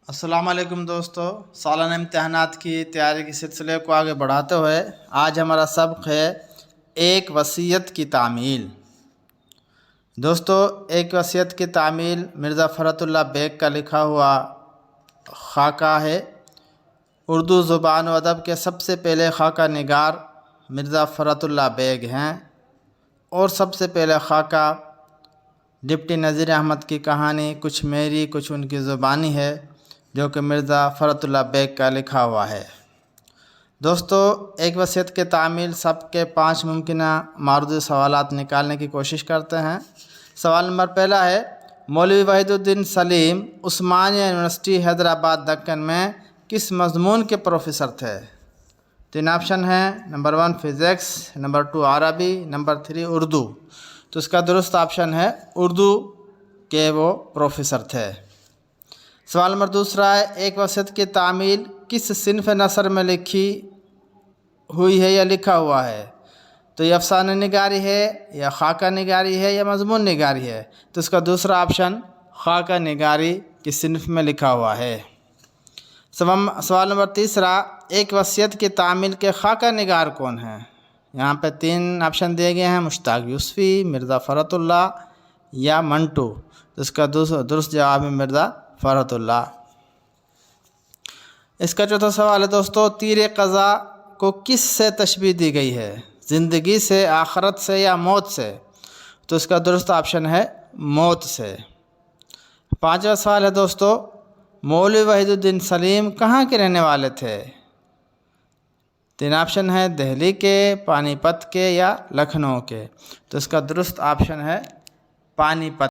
السلام علیکم دوستو، سالانہ امتحانات کی تیاری کے سلسلے کو آگے بڑھاتے ہوئے آج ہمارا سبق ہے ایک وصیت کی تعمیل۔ دوستو، ایک وصیت کی تعمیل مرزا فرحت اللہ بیگ کا لکھا ہوا خاکہ ہے۔ اردو زبان و ادب کے سب سے پہلے خاکہ نگار مرزا فرحت اللہ بیگ ہیں، اور سب سے پہلے خاکہ ڈپٹی نذیر احمد کی کہانی کچھ میری کچھ ان کی زبانی ہے، جو کہ مرزا فرحت اللہ بیگ کا لکھا ہوا ہے۔ دوستو، ایک وصیت کی تعمیل سب کے 5 ممکنہ معروضی سوالات نکالنے کی کوشش کرتے ہیں۔ سوال نمبر پہلا ہے، مولوی وحید الدین سلیم عثمانیہ یونیورسٹی حیدرآباد دکن میں کس مضمون کے پروفیسر تھے؟ 3 آپشن ہیں، نمبر 1 فزکس، نمبر 2 عربی، نمبر 3 اردو۔ تو اس کا درست آپشن ہے اردو کے وہ پروفیسر تھے۔ سوال نمبر دوسرا ہے، ایک وصیت کی تعمیل کس صنف نثر میں لکھی ہوئی ہے یا لکھا ہوا ہے؟ تو یہ افسانہ نگاری ہے یا خاکہ نگاری ہے یا مضمون نگاری ہے؟ تو اس کا دوسرا آپشن خاکہ نگاری کی صنف میں لکھا ہوا ہے۔ سوال نمبر تیسرا، ایک وصیت کی تعمیل کے خاکہ نگار کون ہیں؟ یہاں پہ 3 آپشن دیے گئے ہیں، مشتاق یوسفی، مرزا فرحت اللہ یا منٹو۔ تو اس کا درست جواب ہے مرزا فرحت اللہ۔ اس کا چوتھا سوال ہے دوستو، تیر قضا کو کس سے تشبیہ دی گئی ہے؟ زندگی سے، آخرت سے یا موت سے؟ تو اس کا درست آپشن ہے موت سے۔ 5واں سوال ہے دوستو، مولوی وحید الدین سلیم کہاں کے رہنے والے تھے؟ 3 آپشن ہے، دہلی کے، پانی پت کے یا لکھنؤ کے۔ تو اس کا درست آپشن ہے پانی پت۔